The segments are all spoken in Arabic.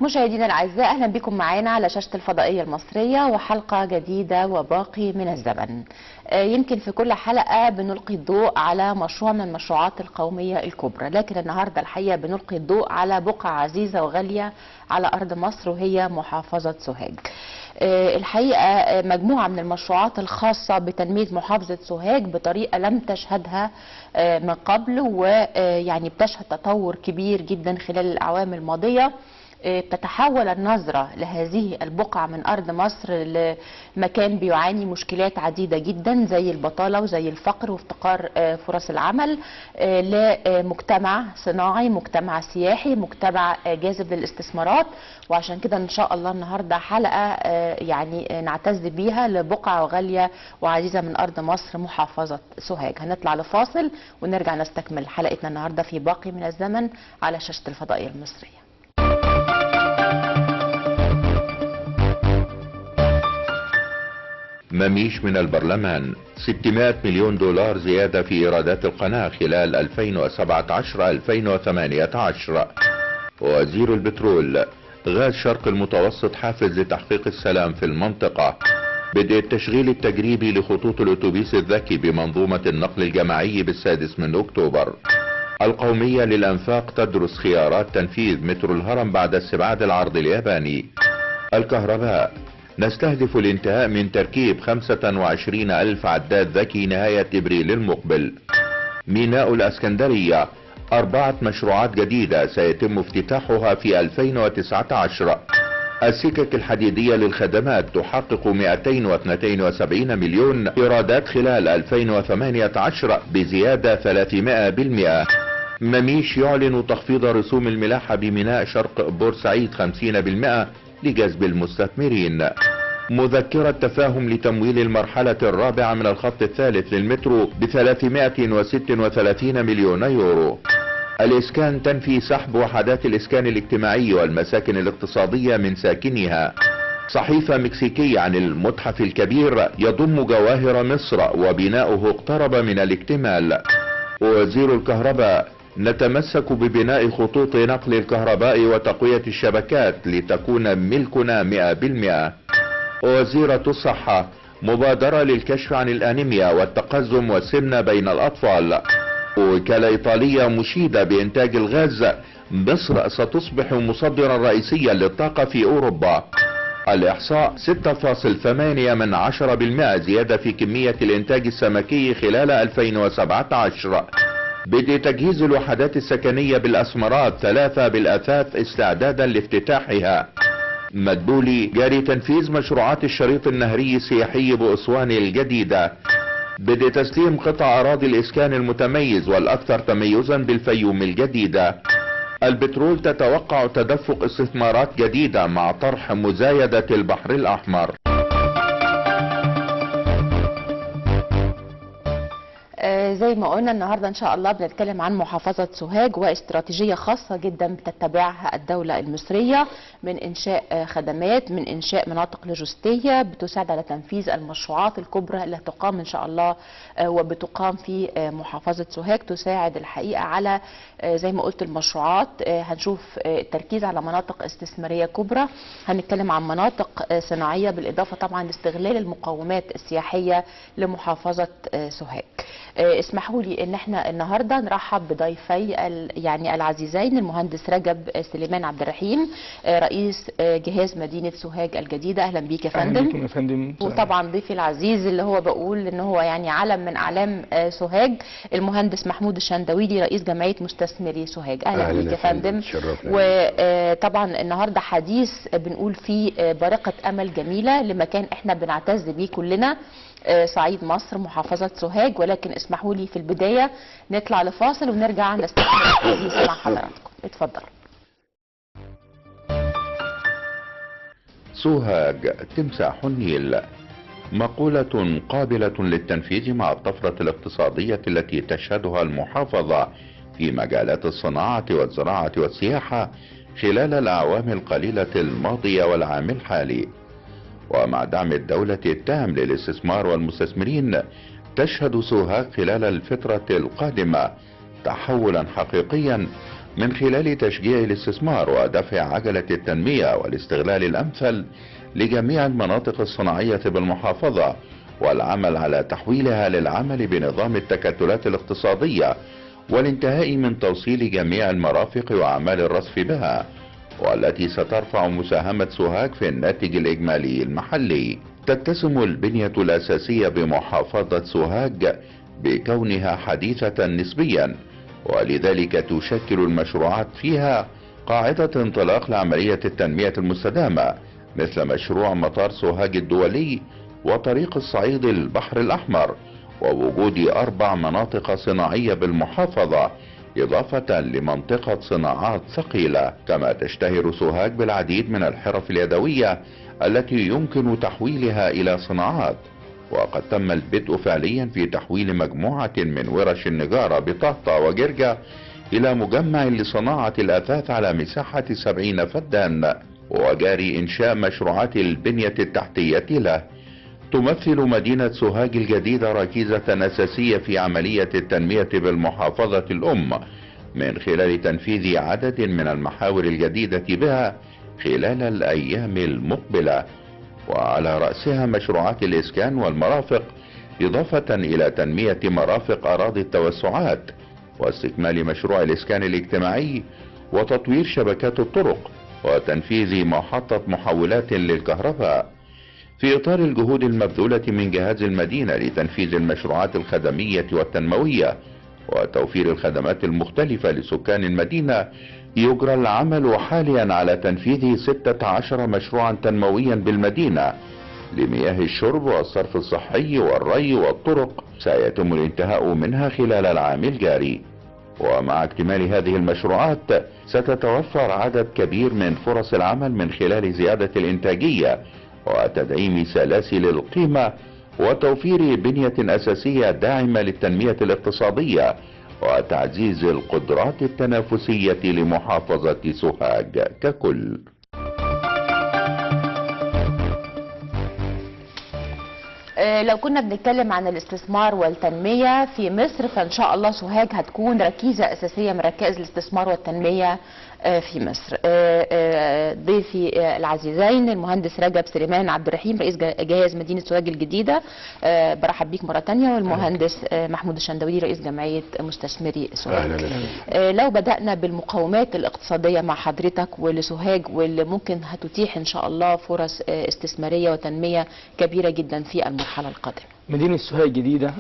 مشاهدينا الاعزاء، اهلا بكم معانا على شاشه الفضائيه المصريه وحلقه جديده وباقي من الزمن. يمكن في كل حلقه بنلقي الضوء على مشروع من المشروعات القوميه الكبرى، لكن النهارده الحقيقه بنلقي الضوء على بقعه عزيزه وغاليه على ارض مصر وهي محافظه سوهاج. الحقيقه مجموعه من المشروعات الخاصه بتنميه محافظه سوهاج بطريقه لم تشهدها من قبل، ويعني بتشهد تطور كبير جدا خلال الاعوام الماضيه. بتتحول النظرة لهذه البقعة من أرض مصر لمكان بيعاني مشكلات عديدة جدا زي البطالة وزي الفقر وافتقار فرص العمل، لمجتمع صناعي، مجتمع سياحي، مجتمع جاذب للاستثمارات. وعشان كده إن شاء الله النهاردة حلقة يعني نعتز بيها لبقعة غالية وعزيزة من أرض مصر محافظة سوهاج. هنطلع لفاصل ونرجع نستكمل حلقتنا النهاردة في باقي من الزمن على شاشة الفضائية المصرية. مميش من البرلمان 600 مليون دولار زيادة في إيرادات القناة خلال 2017-2018. وزير البترول غاز شرق المتوسط حافز لتحقيق السلام في المنطقة. بدء التشغيل التجريبي لخطوط الأتوبيس الذكي بمنظومة النقل الجماعي بالسادس من أكتوبر. القومية للأنفاق تدرس خيارات تنفيذ مترو الهرم بعد استبعاد العرض الياباني. الكهرباء نستهدف الانتهاء من تركيب 25,000 عداد ذكي نهاية ابريل المقبل. ميناء الاسكندرية 4 مشروعات جديدة سيتم افتتاحها في 2019. السكك الحديدية للخدمات تحقق 272 مليون ايرادات خلال 2018 بزيادة 300%. مميش يعلن تخفيض رسوم الملاحة بميناء شرق بورسعيد 50% لجذب المستثمرين. مذكرة تفاهم لتمويل المرحلة الرابعة من الخط الثالث للمترو ب336 مليون يورو. الإسكان تنفي سحب وحدات الإسكان الاجتماعي والمساكن الاقتصادية من ساكنها. صحيفة مكسيكية عن المتحف الكبير يضم جواهر مصر وبناؤه اقترب من الاكتمال. وزير الكهرباء نتمسك ببناء خطوط نقل الكهرباء وتقوية الشبكات لتكون ملكنا 100%. وزيرة الصحة مبادرة للكشف عن الأنيميا والتقزم والسمنة بين الأطفال. وكالة إيطالية مشيدة بإنتاج الغاز، مصر ستصبح مصدرا رئيسيا للطاقة في أوروبا. الإحصاء 6.8% زيادة في كمية الإنتاج السمكي خلال 2017. بدء تجهيز الوحدات السكنية بالأسمرات 3 بالأثاث استعدادا لافتتاحها. مدبولي جاري تنفيذ مشروعات الشريط النهري السياحي بأسوان الجديدة. بدء تسليم قطع أراضي الإسكان المتميز والأكثر تميزا بالفيوم الجديدة. البترول تتوقع تدفق استثمارات جديدة مع طرح مزايدة البحر الأحمر. زي ما قلنا النهارده ان شاء الله بنتكلم عن محافظه سوهاج واستراتيجيه خاصه جدا بتتبعها الدوله المصريه من انشاء خدمات، من انشاء مناطق لوجستيه بتساعد على تنفيذ المشروعات الكبرى اللي هتقام ان شاء الله وبتقام في محافظه سوهاج، تساعد الحقيقه على زي ما قلت المشروعات. هنشوف التركيز على مناطق استثماريه كبرى، هنتكلم عن مناطق صناعيه بالاضافه طبعا لاستغلال المقومات السياحيه لمحافظه سوهاج. اسمحوا لي ان احنا النهارده نرحب بضيفي يعني العزيزين، المهندس رجب سليمان عبد الرحيم رئيس جهاز مدينه سوهاج الجديده. اهلا بيك يا فندم. اهلا بيكم يا فندم. وطبعا ضيفي العزيز اللي هو بقول ان هو يعني علم من اعلام سوهاج، المهندس محمود الشندويلي رئيس جمعيه مستثمري سوهاج. اهلا بيك يا فندم. وطبعا النهارده حديث بنقول فيه بارقه امل جميله لمكان احنا بنعتز بيه كلنا، صعيد مصر محافظة سوهاج. ولكن اسمحوا لي في البداية نطلع لفاصل ونرجع نستكمل الحديث مع حضراتكم. اتفضل. سوهاج تمساح النيل، مقولة قابلة للتنفيذ مع الطفرة الاقتصادية التي تشهدها المحافظة في مجالات الصناعة والزراعة والسياحة خلال الأعوام القليلة الماضية والعام الحالي. ومع دعم الدولة التام للاستثمار والمستثمرين تشهد سوهاج خلال الفترة القادمة تحولا حقيقيا من خلال تشجيع الاستثمار ودفع عجلة التنمية والاستغلال الأمثل لجميع المناطق الصناعية بالمحافظة، والعمل على تحويلها للعمل بنظام التكتلات الاقتصادية، والانتهاء من توصيل جميع المرافق وأعمال الرصف بها، والتي سترفع مساهمة سوهاج في الناتج الإجمالي المحلي. تتسم البنية الأساسية بمحافظة سوهاج بكونها حديثة نسبيا، ولذلك تشكل المشروعات فيها قاعدة انطلاق لعملية التنمية المستدامة، مثل مشروع مطار سوهاج الدولي وطريق الصعيد البحر الأحمر، ووجود 4 مناطق صناعية بالمحافظة، إضافة لمنطقة صناعات ثقيلة. كما تشتهر سوهاج بالعديد من الحرف اليدوية التي يمكن تحويلها إلى صناعات، وقد تم البدء فعليا في تحويل مجموعة من ورش النجارة بطهطا وجرجة إلى مجمع لصناعة الأثاث على مساحة 70 فدان، وجاري إنشاء مشروعات البنية التحتية له. تمثل مدينة سوهاج الجديدة ركيزة أساسية في عملية التنمية بالمحافظة الأم، من خلال تنفيذ عدد من المحاور الجديدة بها خلال الأيام المقبلة، وعلى رأسها مشروعات الإسكان والمرافق، إضافة إلى تنمية مرافق أراضي التوسعات، واستكمال مشروع الإسكان الاجتماعي، وتطوير شبكات الطرق، وتنفيذ محطة محولات للكهرباء. في إطار الجهود المبذولة من جهاز المدينة لتنفيذ المشروعات الخدمية والتنموية وتوفير الخدمات المختلفة لسكان المدينة، يجرى العمل حاليا على تنفيذ 16 مشروعا تنمويا بالمدينة لمياه الشرب والصرف الصحي والري والطرق، سيتم الانتهاء منها خلال العام الجاري. ومع اكتمال هذه المشروعات ستتوفر عدد كبير من فرص العمل من خلال زيادة الإنتاجية وتدعيم سلاسل القيمة وتوفير بنية أساسية داعمة للتنمية الاقتصادية وتعزيز القدرات التنافسية لمحافظة سوهاج ككل. لو كنا بنتكلم عن الاستثمار والتنمية في مصر، فإن شاء الله سوهاج هتكون ركيزة أساسية من ركائز الاستثمار والتنمية في مصر. ضيفي العزيزين المهندس رجب سليمان عبد الرحيم رئيس جهاز مدينة سوهاج الجديدة، برحب بيك مرة تانية، والمهندس محمود الشندويلي رئيس جمعية مستثمري سوهاج. لو بدأنا بالمقومات الاقتصادية مع حضرتك ولسوهاج، واللي ممكن هتتيح إن شاء الله فرص استثمارية وتنمية كبيرة جدا في المرحلة القادمة. مدينة سوهاج الجديدة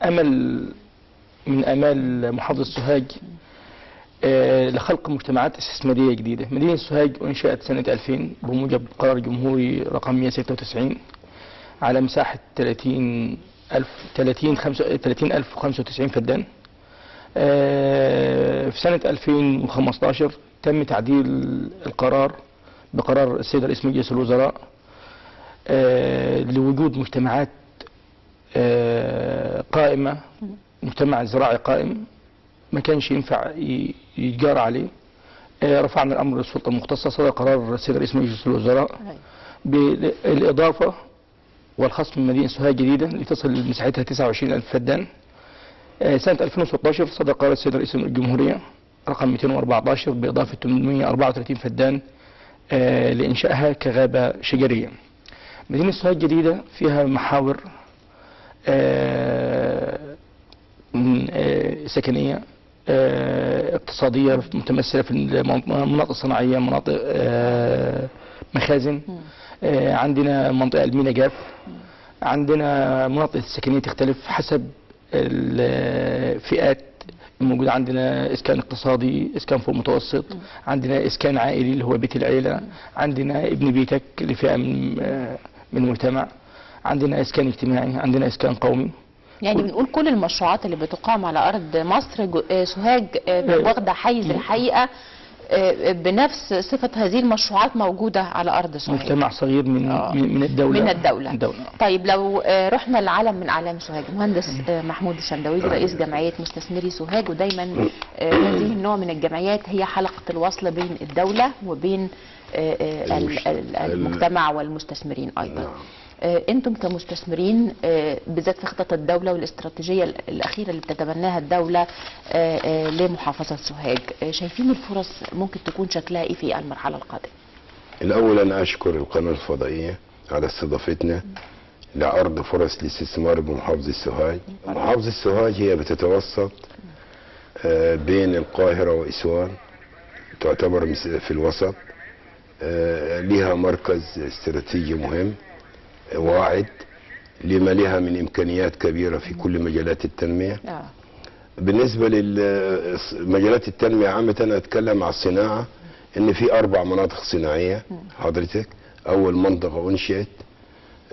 أمل من آمال محافظة سوهاج لخلق مجتمعات استثمارية جديدة. مدينة سوهاج أنشأت سنة 2000 بموجب قرار جمهوري رقم 196 على مساحة 30,095 فدان. في سنة 2015 تم تعديل القرار بقرار السيد رئيس مجلس الوزراء لوجود مجتمعات قائمة، مجتمع زراعي قائم ما كانش ينفع يتجار عليه. رفعنا الأمر للسلطة المختصة، صدر قرار السيد رئيس مجلس الوزراء بالإضافة والخصم من مدينة سوهاج الجديدة لتصل مساحتها 29,000 فدان. سنة 2016 صدر قرار السيد رئيس الجمهورية رقم 214 بإضافة 834 فدان لإنشائها كغابة شجرية. مدينة سوهاج الجديدة فيها محاور سكنية، اقتصادية متمثلة في مناطق صناعية، مناطق مخازن، عندنا منطقة المينا جاف، عندنا مناطق السكنية تختلف حسب الفئات الموجودة. عندنا إسكان اقتصادي، إسكان فوق متوسط، عندنا إسكان عائلي اللي هو بيت العيلة، عندنا ابن بيتك لفئة من المجتمع، عندنا إسكان اجتماعي، عندنا إسكان قومي. يعني بنقول كل المشروعات اللي بتقام على أرض مصر سوهاج واخدة حيز الحقيقة بنفس صفة هذه المشروعات موجودة على أرض سوهاج. مجتمع صغير من الدولة. من الدولة. طيب لو رحنا لعلم من أعلام سوهاج، مهندس محمود الشندويلي رئيس جمعية مستثمري سوهاج، ودايما هذه النوع من الجمعيات هي حلقة الوصل بين الدولة وبين المجتمع والمستثمرين أيضا. انتم كمستثمرين بالذات في خطط الدوله والاستراتيجيه الاخيره اللي بتتبناها الدوله لمحافظه سوهاج، شايفين الفرص ممكن تكون شكلها ايه في المرحله القادمه؟ الاول انا اشكر القناه الفضائيه على استضافتنا لعرض فرص الاستثمار بمحافظه سوهاج. محافظه سوهاج هي بتتوسط بين القاهره واسوان، تعتبر في الوسط، لها مركز استراتيجي مهم واعد لما لها من امكانيات كبيره في كل مجالات التنميه. بالنسبه لمجالات التنميه عامه انا اتكلم على الصناعه، ان في 4 مناطق صناعيه حضرتك. اول منطقه انشئت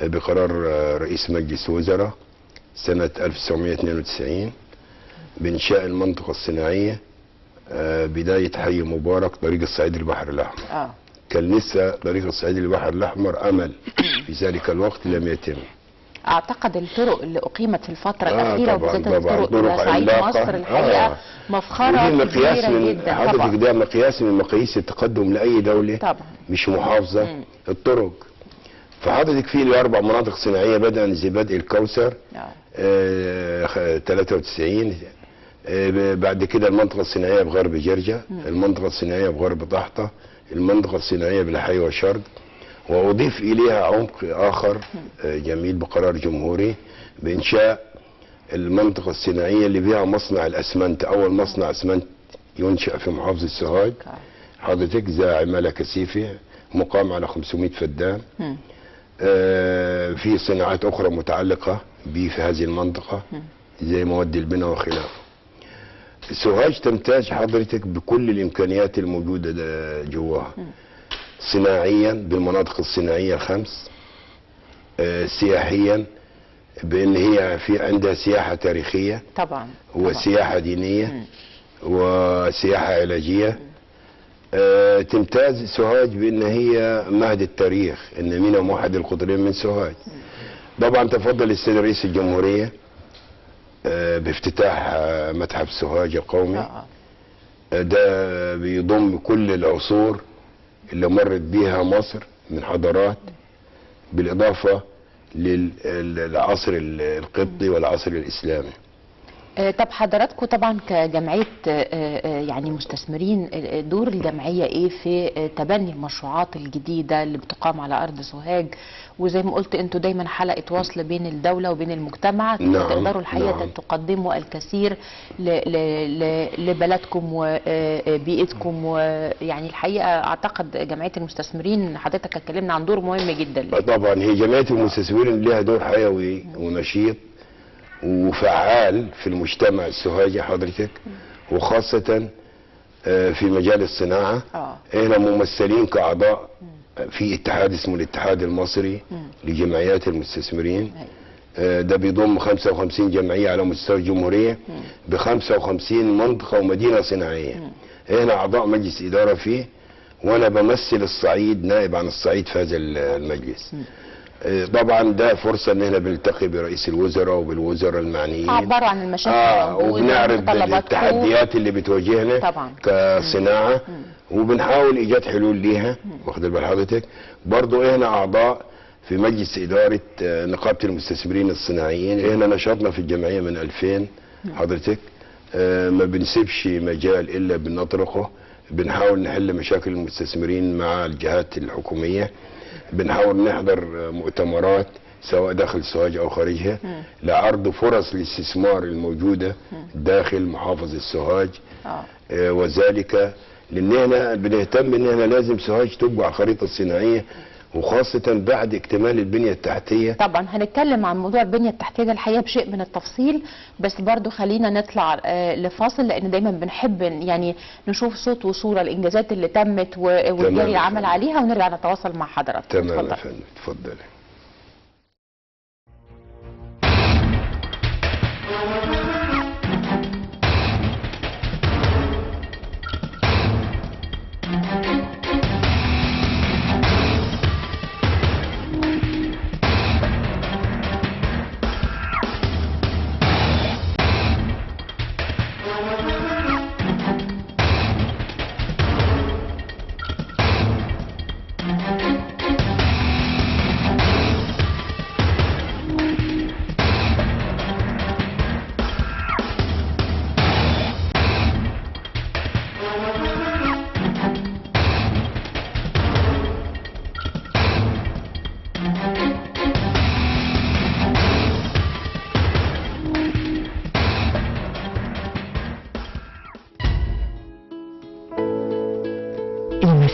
بقرار رئيس مجلس الوزراء سنه 1992 بانشاء المنطقه الصناعيه بدايه حي مبارك طريق الصعيد البحر الاحمر. كان لسه طريق الصعيد البحر الاحمر امل في ذلك الوقت لم يتم. اعتقد الطرق اللي اقيمت في الفتره الاخيره وبالذات الطرق الى صعيد مصر الحقيقه مفخره كبيره جدا. حضرتك ده مقياس من مقاييس التقدم لاي دوله طبعا، مش محافظه. الطرق، فحضرتك في 4 مناطق صناعيه بدءا زي بدء الكوثر 93، بعد كده المنطقه الصناعيه بغرب جرجا، المنطقه الصناعيه بغرب طحطه، المنطقه الصناعيه بالحي وشرق، واضيف اليها عمق اخر جميل بقرار جمهوري بانشاء المنطقه الصناعيه اللي فيها مصنع الاسمنت، اول مصنع اسمنت ينشا في محافظه سوهاج حضرتك، ذا عماله كثيفه مقام على 500 فدان. في صناعات اخرى متعلقه به في هذه المنطقه زي مواد البناء وخلافه. سوهاج تمتاز حضرتك بكل الامكانيات الموجوده جواها، صناعيا بالمناطق الصناعيه ال5، سياحيا بان هي في عندها سياحه تاريخيه طبعا وسياحه دينيه وسياحه علاجيه. تمتاز سوهاج بان هي مهد التاريخ، ان مينا موحد القطرين من سوهاج. طبعا تفضل السيد رئيس الجمهوريه بافتتاح متحف سوهاج القومي. ده بيضم كل العصور اللي مرت بيها مصر من حضارات، بالاضافه للعصر القبطي والعصر الاسلامي. طب حضراتكم طبعا كجمعيه يعني مستثمرين، دور الجمعيه ايه في تبني المشروعات الجديده اللي بتقام على ارض سوهاج؟ وزي ما قلت انتوا دايما حلقه وصل بين الدوله وبين المجتمع، تقدروا الحقيقه تقدموا الكثير لبلدكم وبيئتكم. ويعني الحقيقه اعتقد جمعيه المستثمرين حضرتك اتكلمنا عن دور مهم جدا. طبعا هي جمعيه المستثمرين لها دور حيوي ونشيط وفعال في المجتمع السوهاجي حضرتك، وخاصة في مجال الصناعة. احنا ممثلين كأعضاء في اتحاد اسمه الاتحاد المصري لجمعيات المستثمرين. ده بيضم 55 جمعية على مستوى الجمهورية ب 55 منطقة ومدينة صناعية. احنا أعضاء مجلس إدارة فيه، وأنا بمثل الصعيد، نائب عن الصعيد في هذا المجلس. طبعا ده فرصه ان احنا بنلتقي برئيس الوزراء وبالوزراء المعنيين، عبروا عن المشاكل وبنعرض التحديات اللي بتواجهنا طبعا كصناعه، وبنحاول ايجاد حلول ليها. واخد بال حضرتك؟ برضه احنا اعضاء في مجلس اداره نقابه المستثمرين الصناعيين. احنا نشاطنا في الجمعيه من 2000 حضرتك، ما بنسيبش مجال الا بنطرقه. بنحاول نحل مشاكل المستثمرين مع الجهات الحكوميه، بنحاول نحضر مؤتمرات سواء داخل سوهاج او خارجها لعرض فرص الاستثمار الموجوده داخل محافظه سوهاج. وذلك لان احنا بنهتم ان احنا لازم سوهاج تبقى على الخريطه الصناعيه، وخاصه بعد اكتمال البنيه التحتيه. طبعا هنتكلم عن موضوع البنيه التحتيه ده الحقيقه بشيء من التفصيل، بس برضو خلينا نطلع لفاصل، لان دايما بنحب يعني نشوف صوت وصوره الانجازات اللي تمت والجاري العمل عليها، ونرجع نتواصل مع حضرتك. تمام يا فندم، اتفضلي.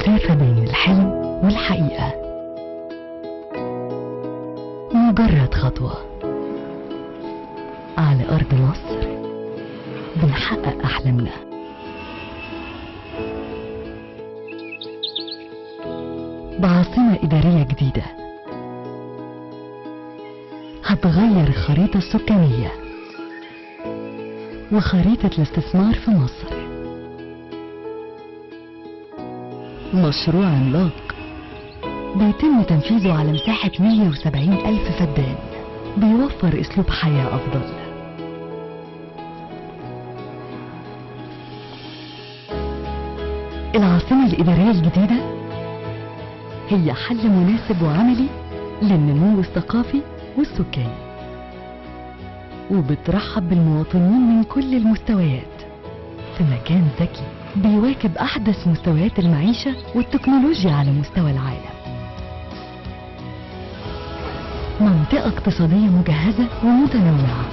مسافة بين الحلم والحقيقة، مجرد خطوة على أرض مصر بنحقق أحلامنا. بعاصمة إدارية جديدة هتغير الخريطة السكانية وخريطة الاستثمار في مصر. مشروع عملاق بيتم تنفيذه على مساحة 170,000 فدان، بيوفر أسلوب حياة أفضل. العاصمة الإدارية الجديدة هي حل مناسب وعملي للنمو الثقافي والسكاني، وبترحب بالمواطنين من كل المستويات في مكان ذكي بيواكب أحدث مستويات المعيشة والتكنولوجيا على مستوى العالم. منطقة اقتصادية مجهزة ومتنوعة،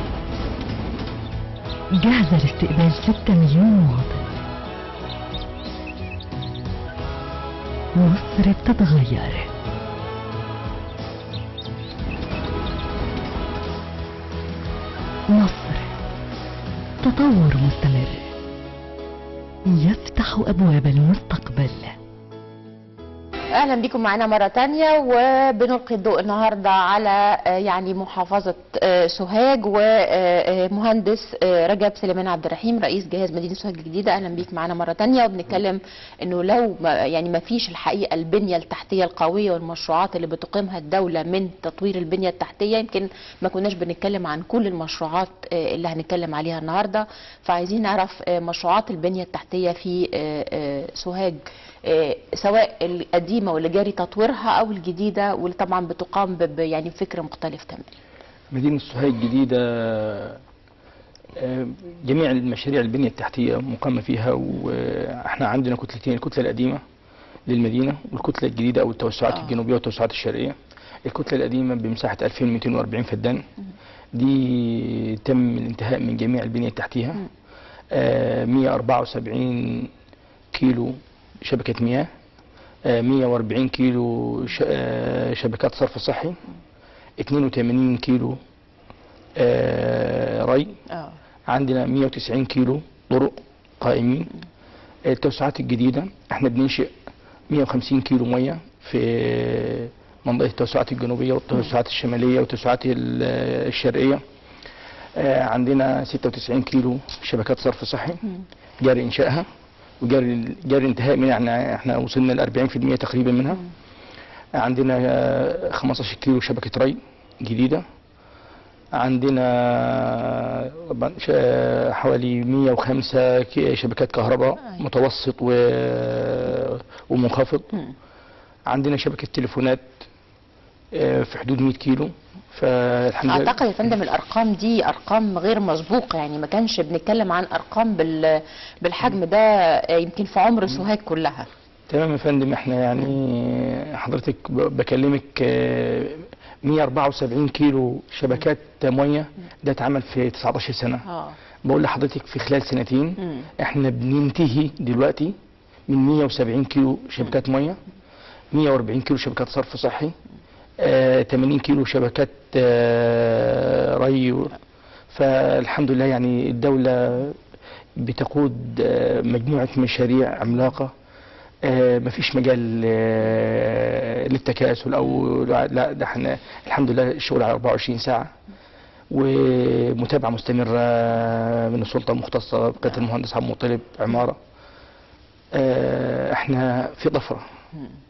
جاهزة لاستقبال 6 مليون مواطن. مصر بتتغير. مصر تطور مستمر يفتح أبواب المستقبل. اهلا بكم معنا مره تانية، وبنلقي الضوء النهارده على يعني محافظه سوهاج ومهندس رجب سليمان عبد الرحيم رئيس جهاز مدينه سوهاج الجديده. اهلا بيك معنا مره تانية، وبنتكلم انه لو يعني ما فيش الحقيقه البنيه التحتيه القويه والمشروعات اللي بتقيمها الدوله من تطوير البنيه التحتيه، يمكن ما كناش بنتكلم عن كل المشروعات اللي هنتكلم عليها النهارده. فعايزين نعرف مشروعات البنيه التحتيه في سوهاج، سواء القديمه واللي جاري تطويرها او الجديده واللي طبعا بتقام يعني بفكر مختلف تماما. مدينه سوهاج الجديده جميع المشاريع البنيه التحتيه مقامه فيها، واحنا عندنا كتلتين، الكتله القديمه للمدينه والكتله الجديده او التوسعات الجنوبيه والتوسعات الشرقيه. الكتله القديمه بمساحه 2240 فدان، دي تم الانتهاء من جميع البنيه التحتيه. 174 كيلو شبكة مياه، 140 كيلو شبكات صرف صحي، 82 كيلو ري، عندنا 190 كيلو طرق قائمين. التوسعات الجديدة احنا بننشئ 150 كيلو مياه في منطقة التوسعات الجنوبية والتوسعات الشمالية والتوسعات الشرقية. عندنا 96 كيلو شبكات صرف صحي جاري انشائها وجاري انتهاء منها، يعني احنا وصلنا ل 40% تقريبا منها. عندنا 15 كيلو شبكة ري جديدة. عندنا حوالي 105 شبكات كهرباء متوسط ومنخفض. عندنا شبكة تليفونات في حدود 100 كيلو. فالحمد لله اعتقد يا فندم الارقام دي ارقام غير مسبوقه، يعني ما كانش بنتكلم عن ارقام بالحجم ده يمكن في عمر سوهاج كلها. تمام يا فندم، احنا يعني حضرتك بكلمك 174 كيلو شبكات ميه، ده اتعمل في 19 سنه. بقول لحضرتك في خلال سنتين احنا بننتهي دلوقتي من 170 كيلو شبكات ميه، 140 كيلو شبكات صرف صحي، 80 كيلو شبكات ري. فالحمم لله يعني الدولة بتقود مجموعة مشاريع عملاقة، مفيش مجال للتكاسل او لا، ده احنا الحمد لله الشغل على 24 ساعة ومتابعة مستمرة من السلطة المختصة بقيادة المهندس عبد المطلب عمارة. احنا في طفرة،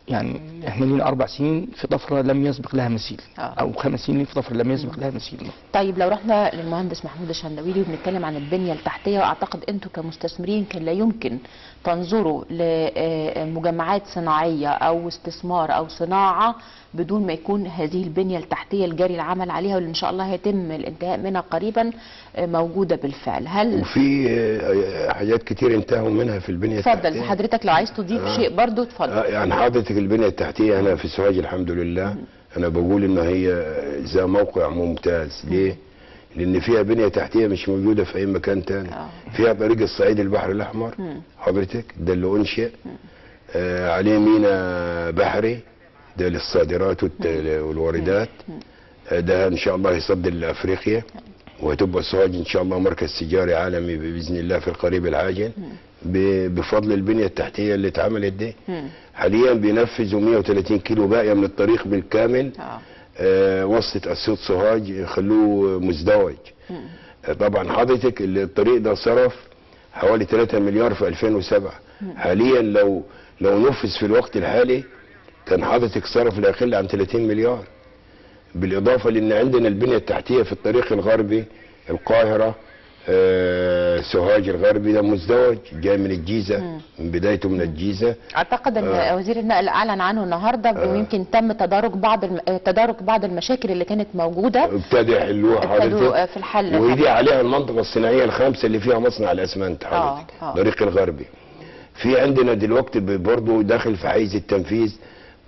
يعني احنا لينا 4 سنين في طفره لم يسبق لها مثيل، او 5 سنين في طفره لم يسبق لها مثيل. طيب لو رحنا للمهندس محمود الشندويلي وبنتكلم عن البنيه التحتيه، واعتقد انتم كمستثمرين كان لا يمكن تنظروا لمجمعات صناعيه او استثمار او صناعه بدون ما يكون هذه البنيه التحتيه الجاري العمل عليها، واللي ان شاء الله هيتم الانتهاء منها قريبا موجوده بالفعل. هل وفي حاجات كتير انتهوا منها في البنيه التحتيه؟ اتفضل حضرتك لو عايز تضيف شيء برضو اتفضل. يعني حضرتك البنيه التحتيه هنا في سوهاج الحمد لله انا بقول ان هي زي موقع ممتاز. ليه؟ لان فيها بنيه تحتيه مش موجوده في اي مكان تاني. فيها طريق الصعيد البحر الاحمر حضرتك ده اللي انشئ عليه ميناء بحري ده للصادرات والواردات. ده ان شاء الله يصدر لافريقيا، وهتبقى سوهاج ان شاء الله مركز تجاري عالمي باذن الله في القريب العاجل بفضل البنيه التحتيه اللي اتعملت دي. حاليا بينفذوا 130 كيلو باقيه من الطريق بالكامل. وصلة اسيوط سوهاج يخلوه مزدوج. طبعا حضرتك الطريق ده صرف حوالي 3 مليار في 2007. حاليا لو نفذ في الوقت الحالي كان حضرتك صرف لا يقل عن 30 مليار. بالاضافه لان عندنا البنيه التحتيه في الطريق الغربي القاهره سوهاج الغربي ده مزدوج جاي من الجيزه من بدايته من الجيزه. اعتقد ان وزير النقل اعلن عنه النهارده ويمكن تم تدارك بعض المشاكل اللي كانت موجوده، ابتدى يحلوها حضرتك في الحل. ودي عليها المنطقه الصناعيه الخامسه اللي فيها مصنع الاسمنت حضرتك الطريق الغربي. في عندنا دلوقتي برضه داخل في حيز التنفيذ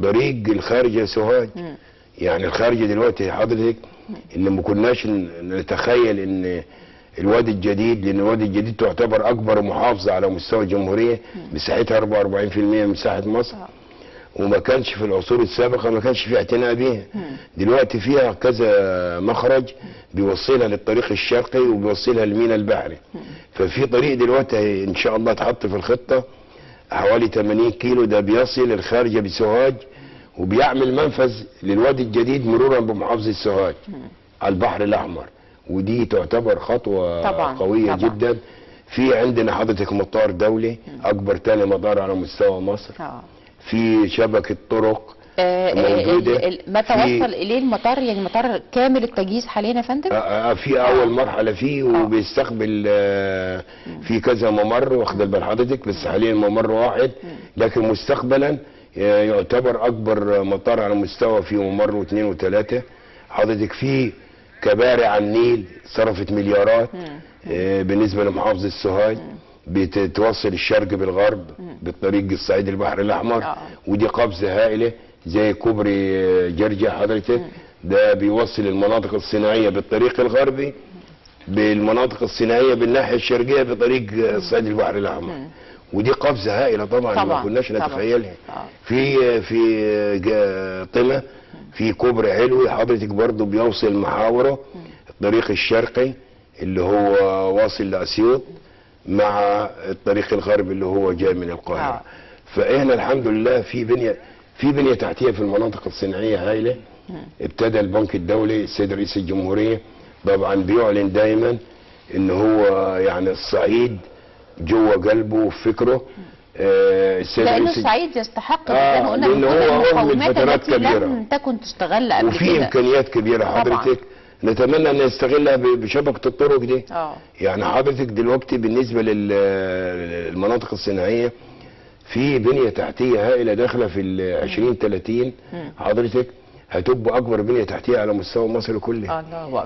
طريق الخارجه سوهاج. يعني الخارجه دلوقتي حضرتك ان ما كناش نتخيل ان الوادي الجديد، لان الوادي الجديد تعتبر اكبر محافظه على مستوى الجمهوريه، مساحتها 44% من مساحه مصر، وما كانش في العصور السابقه ما كانش فيها اعتناء بيها. دلوقتي فيها كذا مخرج بيوصلها للطريق الشرقي وبيوصلها للميناء البحري. ففي طريق دلوقتي ان شاء الله اتحط في الخطه حوالي 80 كيلو ده بيصل الخارجه بسوهاج وبيعمل منفذ للوادي الجديد مرورا بمحافظه سوهاج على البحر الاحمر. ودي تعتبر خطوه قويه جدا. في عندنا حضرتك مطار دولي اكبر تاني مطار على مستوى مصر. في شبكه طرق موجوده. متى وصل اليه المطار؟ يعني مطار كامل التجهيز حاليا يا فندم؟ في اول مرحله فيه وبيستقبل في كذا ممر واخد بال حضرتك، بس حاليا ممر واحد، لكن مستقبلا يعتبر اكبر مطار على مستوى فيه ممر واثنين وثلاثه. حضرتك فيه كباري على النيل صرفت مليارات بالنسبه لمحافظه سوهاج، بتوصل الشرق بالغرب بالطريق الصعيد البحر الاحمر. ودي قفزه هائله زي كوبري جرجة حضرتك، ده بيوصل المناطق الصناعيه بالطريق الغربي بالمناطق الصناعيه بالناحيه الشرقيه بطريق الصعيد البحر الاحمر. ودي قفزه هائله طبعا ما كناش نتخيلها. في طمة في كوبري علوي حضرتك برضه بيوصل محاوره الطريق الشرقي اللي هو واصل لاسيوط مع الطريق الغربي اللي هو جاي من القاهره. فاحنا الحمد لله في بنيه تحتيه في المناطق الصناعيه هائله. ابتدى البنك الدولي السيد رئيس الجمهوريه طبعا بيعلن دايما ان هو يعني الصعيد جوه قلبه وفكره. لأن الصعيد يستحق زي ما قلنا من المقومات التي لم تكن تستغل قبل وفي امكانيات كبيره حضرتك نتمنى ان نستغلها بشبكه الطرق دي. يعني حضرتك دلوقتي بالنسبه للمناطق الصناعيه في بنيه تحتيه هائله داخله في 2030 حضرتك هتبقى اكبر بنيه تحتيه على مستوى مصر كله.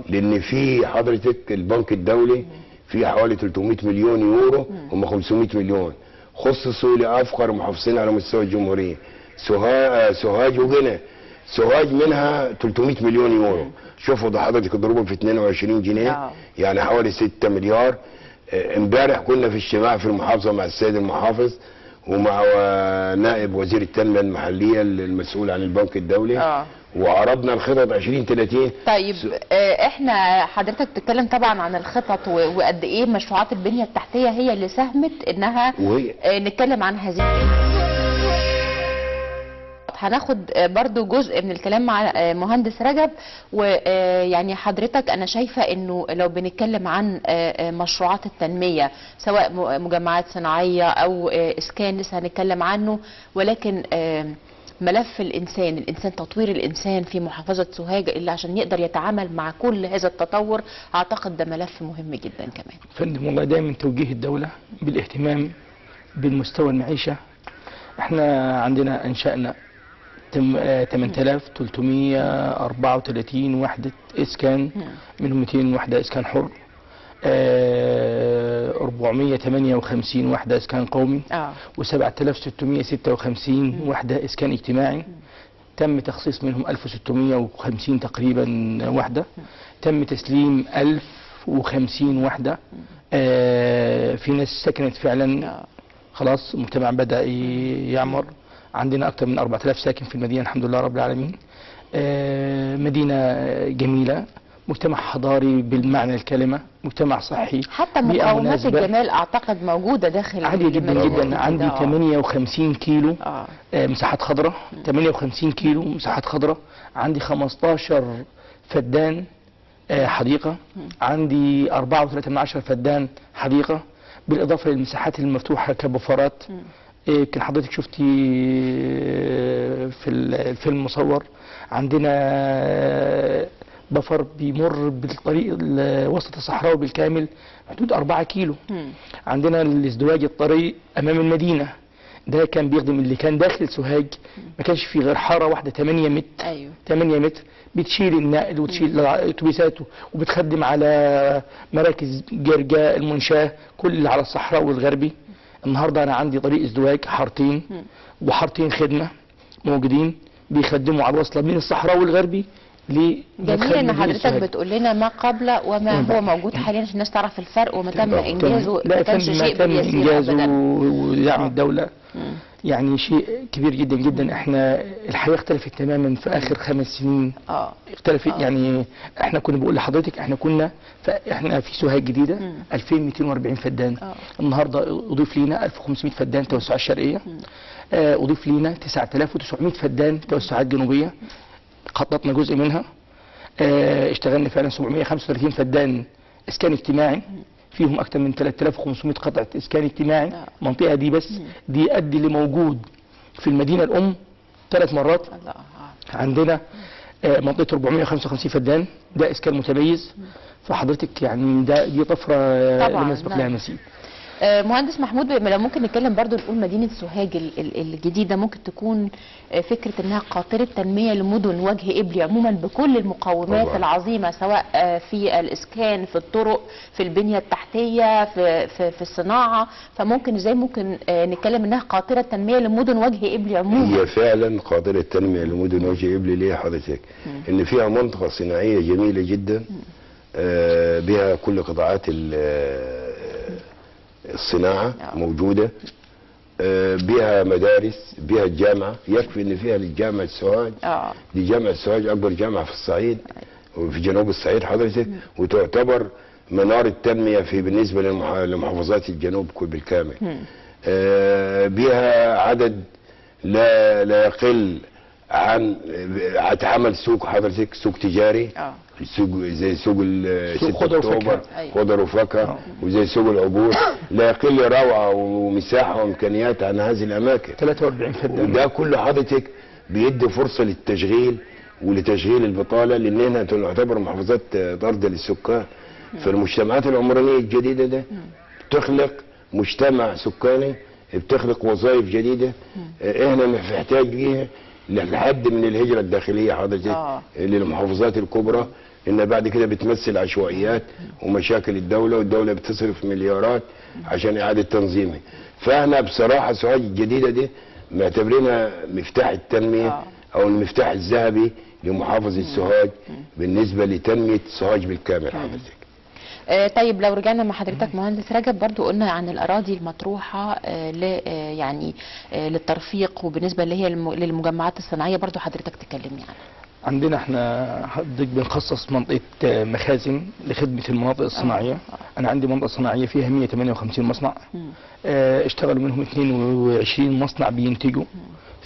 لان في حضرتك البنك الدولي في حوالي 300 مليون يورو هم 500 مليون خصصوا لافقر محافظين على مستوى الجمهوريه. سوهاج وجنة سوهاج منها 300 مليون يورو. شوفوا ده حضرتك اضربهم في 22 جنيه يعني حوالي 6 مليار. امبارح كنا في اجتماع في المحافظه مع السيد المحافظ ومع نائب وزير التنميه المحليه المسؤول عن البنك الدولي وعرضنا الخطط 2030. طيب احنا حضرتك بتتكلم طبعا عن الخطط وقد ايه مشروعات البنيه التحتيه هي اللي ساهمت انها نتكلم عن هذه. هناخد برضو جزء من الكلام مع مهندس رجب. ويعني حضرتك انا شايفه انه لو بنتكلم عن مشروعات التنميه سواء مجمعات صناعيه او اسكان لسه هنتكلم عنه، ولكن ملف الانسان تطوير الانسان في محافظه سوهاج اللي عشان يقدر يتعامل مع كل هذا التطور اعتقد ده ملف مهم جدا كمان. فندم والله دايما توجيه الدوله بالاهتمام بالمستوى المعيشه. احنا عندنا انشأنا 8334 وحده اسكان منهم 200 وحده اسكان حر، 458 وحده اسكان قومي و7656 وحده اسكان اجتماعي. تم تخصيص منهم 1650 تقريبا وحده. تم تسليم 1050 وحده. في ناس سكنت فعلا خلاص المجتمع بدأ يعمر. عندنا أكثر من 4000 ساكن في المدينة الحمد لله رب العالمين. مدينة جميلة، مجتمع حضاري بالمعنى الكلمة، مجتمع صحي. حتى مقومات الجمال اعتقد موجودة داخل عالية جدا جدا. عندي 58 كيلو مساحات خضراء، 58 كيلو مساحات خضراء. عندي 15 فدان حديقة، عندي 4.3 فدان حديقة، بالإضافة للمساحات المفتوحة كبفرات. يمكن حضرتك شفتي في الفيلم مصور عندنا بفر بيمر بالطريق وسط الصحراء بالكامل حدود 4 كيلو. عندنا الازدواج الطريق أمام المدينة، ده كان بيخدم اللي كان داخل سوهاج، ما كانش في غير حارة واحدة 8 متر. أيوه. 8 متر بتشيل النقل وتشيل الاتوبيسات وبتخدم على مراكز جرجاء المنشاة كل اللي على الصحراء والغربي. النهارده انا عندي طريق ازدواج حارتين وحارتين خدمة موجودين بيخدموا على الوصلة من الصحراء والغربي. جميل ان حضرتك بتقول لنا ما قبل وما هو موجود حاليا عشان الناس تعرف الفرق وما تم انجازه. ما كانش شيء باليسير ابدا، ودعم الدوله يعني شيء كبير جدا جدا. احنا الحياه اختلفت تماما في اخر 5 سنين. اختلفت. يعني احنا كنا بقول لحضرتك احنا في سوهاج جديده 2240 فدان. النهارده اضيف لينا 1500 فدان توسعات الشرقيه، اضيف لينا 9900 فدان توسعات جنوبيه خططنا جزء منها. اشتغلنا فعلا 735 فدان اسكان اجتماعي، فيهم اكثر من 3500 قطعه اسكان اجتماعي. المنطقه دي بس دي قد اللي موجود في المدينه الام 3 مرات. عندنا منطقه 455 فدان ده اسكان متميز. فحضرتك يعني دي طفره لم يسبق لها مثيل. مهندس محمود، لو ممكن نتكلم برضو نقول مدينة سوهاج الجديدة ممكن تكون فكرة انها قاطرة تنمية لمدن وجه قبلي عموما بكل المقومات العظيمة، سواء في الاسكان، في الطرق، في البنية التحتية، في الصناعة. فممكن ازاي ممكن نتكلم انها قاطرة تنمية لمدن وجه قبلي عموما؟ هي فعلا قاطرة تنمية لمدن وجه قبلي. ليه حضرتك؟ ان فيها منطقة صناعية جميلة جدا بها كل قطاعات الصناعة موجودة، بها مدارس، بها الجامعة. يكفي ان فيها الجامعة سوهاج. دي جامعة سوهاج اكبر جامعة في الصعيد وفي جنوب الصعيد حضرتك، وتعتبر منار التنمية بالنسبة لمحافظات الجنوب بالكامل. بها عدد لا يقل عن عمل سوق حضرتك، سوق تجاري، سوق زي سوق 6 اكتوبر خضر وفاكهه، وزي سوق العبور، لا يقل روعه ومساحه وامكانيات عن هذه الاماكن. 43 فدان. وده كله حضرتك بيدي فرصه للتشغيل ولتشغيل البطاله، لاننا تعتبر محافظات طرد للسكان. فالمجتمعات العمرانيه الجديده ده بتخلق مجتمع سكاني، بتخلق وظائف جديده احنا محتاج ليها لحد من الهجرة الداخلية حضرتك للمحافظات الكبرى، إن بعد كده بتمثل عشوائيات ومشاكل الدولة، والدولة بتصرف مليارات عشان إعادة تنظيمها. فاحنا بصراحة سوهاج الجديدة دي معتبرينها مفتاح التنمية أو المفتاح الذهبي لمحافظة سوهاج بالنسبة لتنمية سوهاج بالكامل حضرتك. طيب لو رجعنا مع حضرتك مهندس رجب، برضو قلنا عن الأراضي المطروحة يعني للترفيق، وبالنسبة اللي هي للمجمعات الصناعية برضو حضرتك تكلمني عنها. عندنا احنا حضرتك بنخصص منطقة مخازن لخدمة المناطق الصناعية. أنا عندي منطقة صناعية فيها 158 مصنع. اشتغلوا منهم 22 مصنع بينتجوا،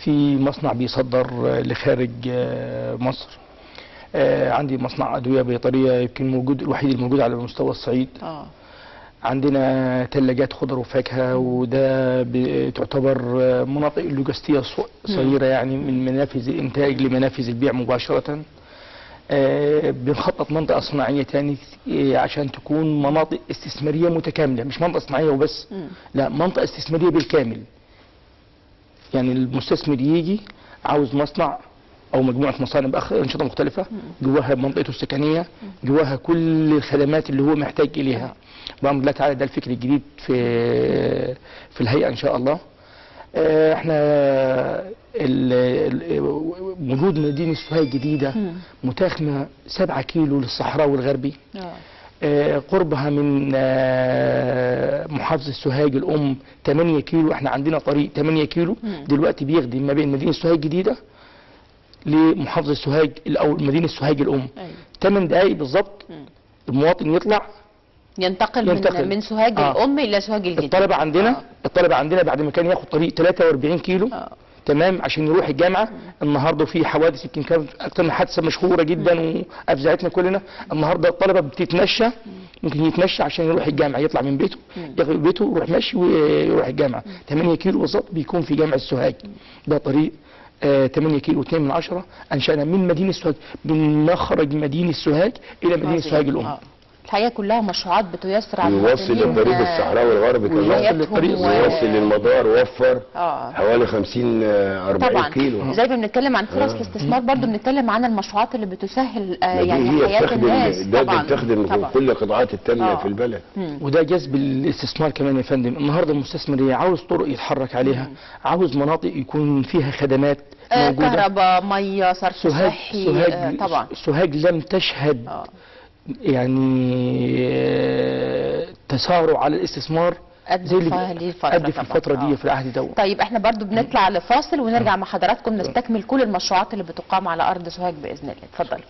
في مصنع بيصدر لخارج مصر. عندي مصنع أدوية بيطرية يمكن موجود الوحيد الموجود على مستوى الصعيد. عندنا ثلاجات خضر وفاكهة، وده تعتبر مناطق لوجستية صغيرة يعني من منافذ الإنتاج لمنافذ البيع مباشرة. بنخطط منطقة صناعية تاني عشان تكون مناطق استثمارية متكاملة، مش منطقة صناعية وبس، لا منطقة استثمارية بالكامل. يعني المستثمر يجي عاوز مصنع او مجموعه مصانع بانشطه مختلفه، جواها منطقته السكنيه، جواها كل الخدمات اللي هو محتاج اليها. بامر الله تعالى ده الفكر الجديد في الهيئه ان شاء الله. احنا وجود مدينه سوهاج الجديده متاخمه 7 كيلو للصحراء والغربي. قربها من محافظة سوهاج الأم 8 كيلو. احنا عندنا طريق 8 كيلو دلوقتي بيخدم ما بين مدينة سوهاج الجديدة لمحافظة سوهاج الأول مدينة سوهاج الأم. 8 دقايق بالظبط المواطن يطلع ينتقل من سوهاج الأم إلى سوهاج الجديدة. الطلبة عندنا بعد ما كان ياخد طريق 43 كيلو تمام عشان يروح الجامعة. النهارده في حوادث، يمكن كانت اكتر من حادثه مشهوره جدا وافزعتنا كلنا. النهارده الطلبه بتتمشى، ممكن يتمشى عشان يروح الجامعه، يطلع من بيته ياخد بيته يروح ماشي ويروح الجامعه. 8 كيلو بالظبط بيكون في جامعه سوهاج. ده طريق 8 كيلو 2 من 10 انشانا من مدينه سوهاج، من مخرج مدينه سوهاج الى مدينه سوهاج الام. الحقيقه كلها مشروعات بتيسر على يوصل للطريق الصحراوي الغربي كمان، يوصل للمدار، وفر حوالي 50-40 كيلو. زي ما بنتكلم عن فرص الاستثمار برضو بنتكلم عن المشروعات اللي بتسهل يعني حياه الناس. ده بتخدم كل قطاعات التنميه في البلد. وده جذب الاستثمار كمان يا فندم. النهارده المستثمر عاوز طرق يتحرك عليها، عاوز مناطق يكون فيها خدمات موجوده، كهرباء، ميه، صرف صحي. طبعا سوهاج لم تشهد يعني تسارع على الاستثمار زي اللي قد في الفترة دي في العهد ده. طيب احنا برضو بنطلع لفاصل ونرجع مع حضراتكم نستكمل كل المشروعات اللي بتقام على ارض سوهاج باذن الله. اتفضلوا.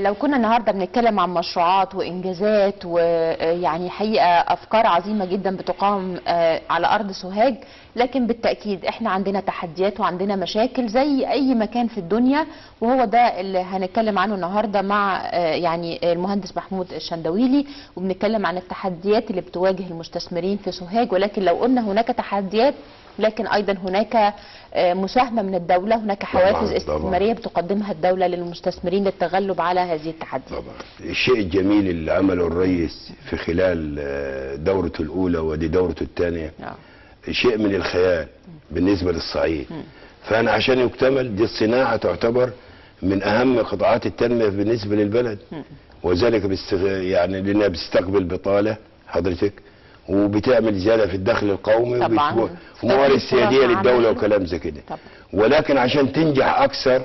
لو كنا النهارده بنتكلم عن مشروعات وانجازات ويعني حقيقه افكار عظيمه جدا بتقام على ارض سوهاج، لكن بالتاكيد احنا عندنا تحديات وعندنا مشاكل زي اي مكان في الدنيا، وهو ده اللي هنتكلم عنه النهارده مع يعني المهندس محمود الشندويلي، وبنتكلم عن التحديات اللي بتواجه المستثمرين في سوهاج. ولكن لو قلنا هناك تحديات لكن ايضا هناك مساهمه من الدوله، هناك حوافز استثماريه بتقدمها الدوله للمستثمرين للتغلب على هذه التحديات. طبعا الشيء الجميل اللي عمله الرئيس في خلال دورته الاولى ودي دورته الثانيه شيء من الخيال بالنسبه للصعيد. فانا عشان يكتمل دي الصناعه تعتبر من اهم قطاعات التنميه بالنسبه للبلد، وذلك يعني لانها بتستقبل بطاله حضرتك، وبتعمل زياده في الدخل القومي وموارد سياديه للدوله وكلام زي كده. ولكن عشان تنجح اكثر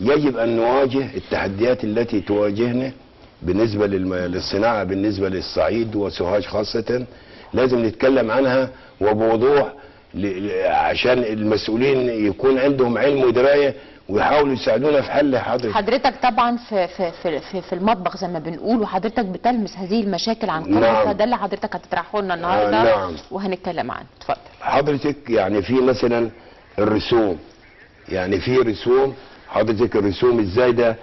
يجب ان نواجه التحديات التي تواجهنا بالنسبه للصناعه بالنسبه للصعيد وسوهاج خاصه، لازم نتكلم عنها وبوضوح عشان المسؤولين يكون عندهم علم ودرايه ويحاولوا يساعدونا في حل حضرتك طبعا في المطبخ زي ما بنقول، وحضرتك بتلمس هذه المشاكل عن قرب. نعم. فده اللي حضرتك هتطرحه لنا النهارده. نعم. وهنتكلم عنه. اتفضل حضرتك. يعني في مثلا الرسوم، يعني في رسوم حضرتك، الرسوم الزايده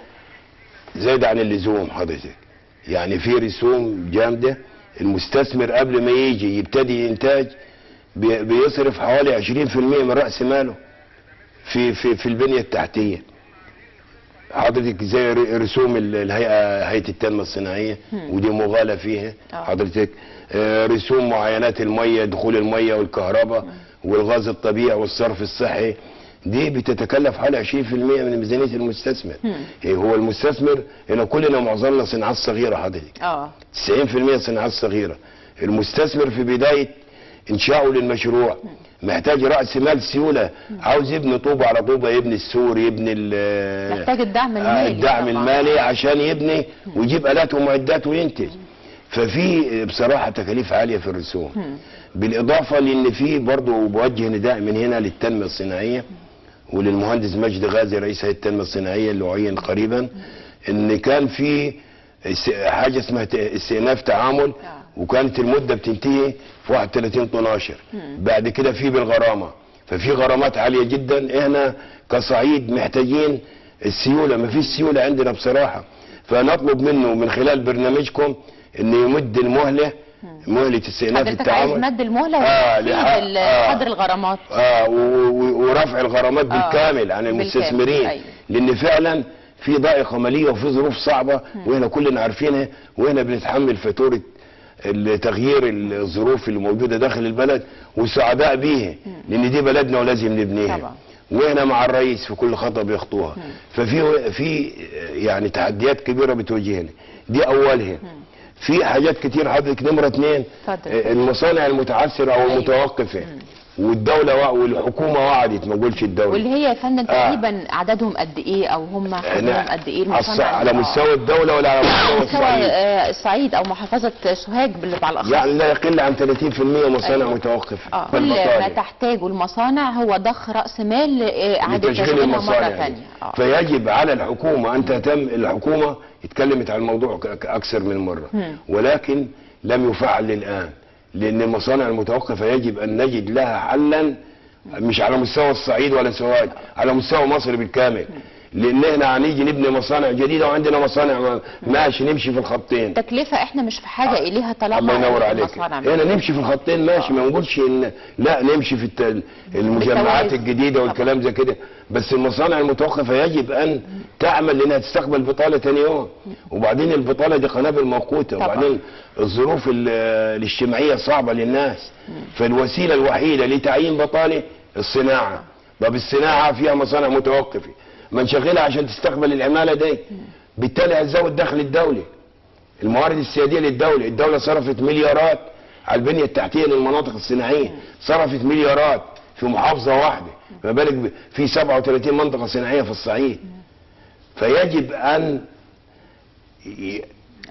عن اللزوم حضرتك، يعني في رسوم جامده المستثمر قبل ما يجي يبتدي انتاج بيصرف حوالي 20% من راس ماله في البنيه التحتيه. حضرتك زي رسوم هيئه التنميه الصناعيه ودي مغالى فيها. حضرتك رسوم معاينات الميه، دخول الميه والكهرباء والغاز الطبيعي والصرف الصحي، دي بتتكلف حوالي 20% من ميزانيه المستثمر. هو المستثمر هنا كلنا معظمنا صناعات صغيره حضرتك. 90% صناعات صغيره. المستثمر في بدايه انشاؤه للمشروع محتاج راس مال سيوله، عاوز يبني طوبه على طوبه، يبني السور، يبني محتاج الدعم المالي. الدعم المالي عشان يبني ويجيب الات ومعدات وينتج. ففي بصراحه تكاليف عاليه في الرسوم. بالاضافه لان في برضه بوجه نداء من هنا للتنميه الصناعيه وللمهندس مجدي غازي رئيس هيئه التنميه الصناعيه اللي عين قريبا، ان كان في حاجه اسمها استئناف تعامل، وكانت المده بتنتهي في 31/12. بعد كده في بالغرامه، ففي غرامات عاليه جدا. احنا كصعيد محتاجين السيوله، ما فيش سيوله عندنا بصراحه. فنطلب منه من خلال برنامجكم ان يمد المهله، مهله استئناف التعامل. عايز مد المهله قدر الغرامات ورفع الغرامات بالكامل عن المستثمرين. أيوة. لان فعلا في ضائقه ماليه وفي ظروف صعبه واحنا كلنا عارفينها، واحنا بنتحمل فاتوره تغيير الظروف اللي موجوده داخل البلد وسعداء بيها، لان دي بلدنا ولازم نبنيها طبعا. واحنا مع الرئيس في كل خطوه بيخطوها. ففي يعني تحديات كبيره بتواجهنا، دي اولها. في حاجات كتير حضرتك. نمره 2 المصانع المتعثره او المتوقفه، والدوله والحكومه وعدت، ما اقولش الدوله، واللي هي يا فندم تقريبا عددهم قد ايه او هم حجمهم قد ايه المصانع على مستوى الدوله ولا على مستوى الصعيد او محافظه سوهاج بالاخص؟ يعني لا يقل عن 30% مصانع متوقفه. كل ما تحتاجه المصانع هو ضخ راس مال اعاده تشغيلها مره ثانيه. فيجب على الحكومه ان تهتم. الحكومه اتكلمت عن الموضوع اكثر من مره ولكن لم يفعل الان، لان المصانع المتوقفه يجب ان نجد لها حلا مش على مستوى الصعيد ولا سوهاج، على مستوى مصر بالكامل. لان احنا هنيجي نبني مصانع جديده وعندنا مصانع ماشي نمشي في الخطين. تكلفه احنا مش في حاجه اليها طالما الله ينور عليك. هنا نمشي في الخطين ماشي، ما نقولش ان لا نمشي في المجمعات الجديده والكلام زي كده، بس المصانع المتوقفه يجب ان تعمل لانها تستقبل بطاله ثاني يوم، وبعدين البطاله دي قنابل موقوته، وبعدين الظروف الاجتماعيه صعبه للناس. فالوسيله الوحيده لتعيين بطاله الصناعه. طب الصناعه فيها مصانع متوقفه، ما نشغلها عشان تستقبل العماله دي، بالتالي هتزود دخل الدوله. الموارد السياديه للدوله، الدوله صرفت مليارات على البنيه التحتيه للمناطق الصناعيه، صرفت مليارات في محافظه واحده، ما بالك في 37 منطقه صناعيه في الصعيد. فيجب ان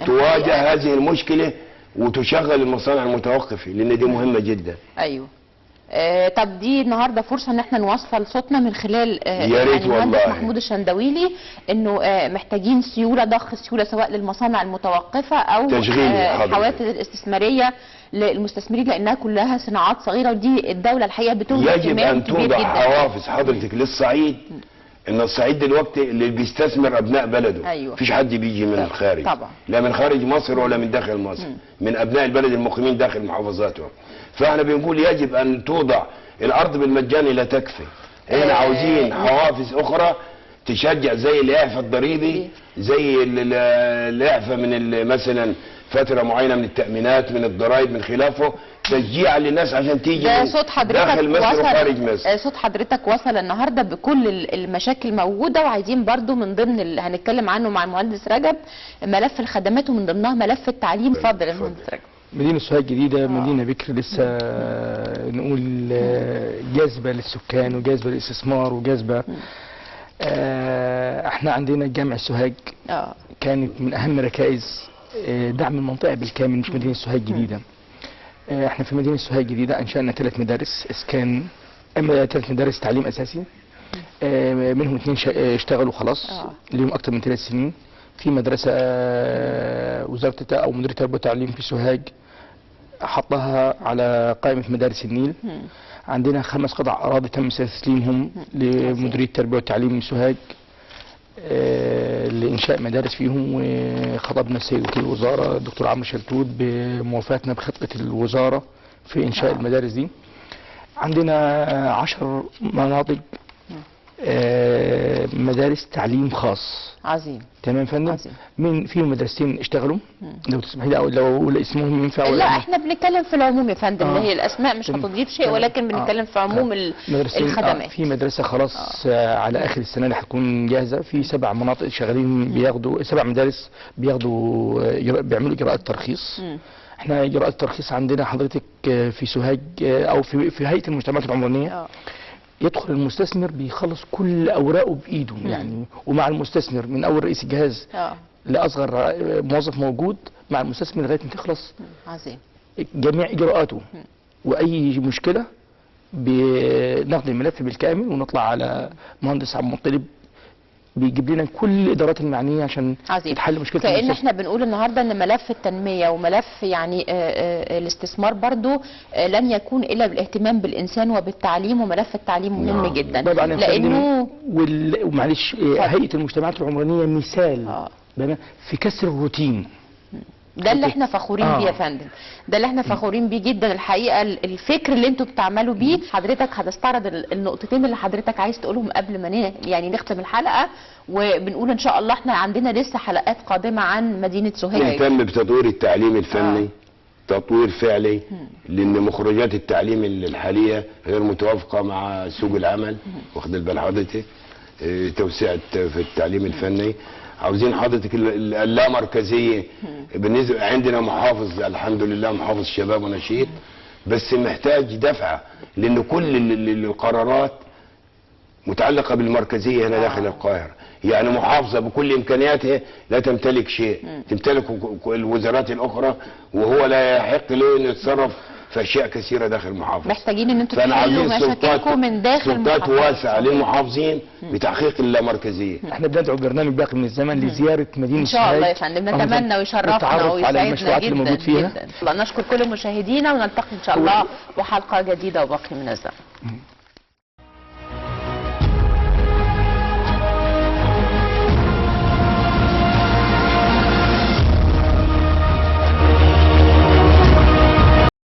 تواجه هذه المشكله وتشغل المصانع المتوقفه، لان دي مهمه جدا. ايوه. طب دي النهارده فرصه ان احنا نوصل صوتنا من خلال يا ريت المهندس محمود الشندويلي انه محتاجين سيوله، ضخ سيوله سواء للمصانع المتوقفه او الحوافز الاستثماريه للمستثمرين، لانها كلها صناعات صغيره ودي الدوله الحقيقه بتوجه يجب ان توضع حوافز حضرتك للصعيد. ان الصعيد دلوقتي اللي بيستثمر ابناء بلده. أيوة. مفيش حد بيجي من الخارج طبعا. لا من خارج مصر ولا من داخل مصر، من ابناء البلد المقيمين داخل محافظاتهم. فاحنا بنقول يجب ان توضع الارض بالمجان لا تكفي، احنا عاوزين حوافز اخرى تشجع زي الاعفاء الضريبي، زي الاعفاء من مثلا فتره معينه من التامينات، من الضرائب، من خلافه، تشجيعا للناس عشان تيجي داخل مصر وخارج مصر. صوت حضرتك وصل النهارده بكل المشاكل موجوده، وعايزين برضو من ضمن اللي هنتكلم عنه مع المهندس رجب ملف الخدمات ومن ضمنها ملف التعليم. اتفضل يا مهندس رجب. مدينة سوهاج جديدة مدينة بكر لسه نقول جاذبة للسكان وجاذبة للاستثمار وجاذبة. احنا عندنا جامع سوهاج كانت من اهم ركائز دعم المنطقة بالكامل، مش مدينة سوهاج جديدة. احنا في مدينة سوهاج جديدة انشأنا 3 مدارس اسكان، 3 مدارس تعليم اساسي، منهم 2 اشتغلوا خلاص ليهم اكتر من 3 سنين. في مدرسة وزارة او مديرية التربية والتعليم في سوهاج حطها على قائمة مدارس النيل. عندنا 5 قطع اراضي تم تسليمهم لمديرية التربية والتعليم من سوهاج. لإنشاء مدارس فيهم، وخطبنا السيد وكيل الوزارة الدكتور عمرو شلتوت بموافاتنا بخطة الوزارة في إنشاء المدارس دي. عندنا 10 مناطق مدارس تعليم خاص. عظيم. تمام يا فندم. من فيهم مدرستين اشتغلوا، لو تسمحي لي او لو اقول اسمهم ينفع ولا لا احنا بنتكلم في العموم يا فندم، اللي هي الاسماء مش هتضيف شيء، ولكن بنتكلم في عموم الخدمات. في مدرسه خلاص على اخر السنه اللي هتكون جاهزه، في 7 مناطق شغالين بياخدوا 7 مدارس بيعملوا اجراءات ترخيص. احنا اجراءات الترخيص عندنا حضرتك في سوهاج او في هيئه المجتمعات العمرانيه. يدخل المستثمر بيخلص كل اوراقه بايده يعني، ومع المستثمر من اول رئيس الجهاز لاصغر موظف موجود مع المستثمر لغايه ما تخلص. عظيم. جميع اجراءاته. واي مشكله بناخد الملف بالكامل ونطلع على مهندس عبد المطلب بيجيب لنا كل الادارات المعنيه عشان تحل مشكله كأن المستثمر. احنا بنقول النهارده ان ملف التنميه وملف يعني الاستثمار برضو لن يكون الا بالاهتمام بالانسان وبالتعليم، وملف التعليم مهم جدا طبعا لانه ومعلش هيئه المجتمعات العمرانيه مثال في كسر الروتين. ده اللي احنا فخورين بيه يا فندم، ده اللي احنا فخورين بيه جدا الحقيقه. الفكر اللي انتوا بتعملوا بيه، حضرتك هتستعرض النقطتين اللي حضرتك عايز تقولهم قبل ما يعني نختم الحلقه، وبنقول ان شاء الله احنا عندنا لسه حلقات قادمه عن مدينه سوهاج. نهتم بتطوير التعليم الفني تطوير فعلي، لان مخرجات التعليم الحاليه غير متوافقه مع سوق العمل. واخد بال حضرتك؟ توسعه في التعليم الفني. عاوزين حضرتك اللامركزيه. بالنسبه عندنا محافظ الحمد لله، محافظ شباب ونشيط، بس محتاج دفعه، لان كل القرارات متعلقه بالمركزيه هنا داخل القاهره. يعني محافظه بكل امكانياتها لا تمتلك شيء، تمتلك الوزارات الاخرى، وهو لا يحق له انه يتصرف في اشياء كثيره داخل المحافظه. محتاجين ان انتم تحلوا مشاكلكم من داخل سلطات واسعه للمحافظين بتحقيق اللامركزيه. احنا بندعو برنامج باقي من الزمن لزياره مدينه سوهاج ان شاء الله يا فندم، نتمنى ويشرفنا ويسعدنا جدا جدا. نشكر كل مشاهدينا ونلتقي ان شاء الله وحلقه جديده وباقي من الزمن.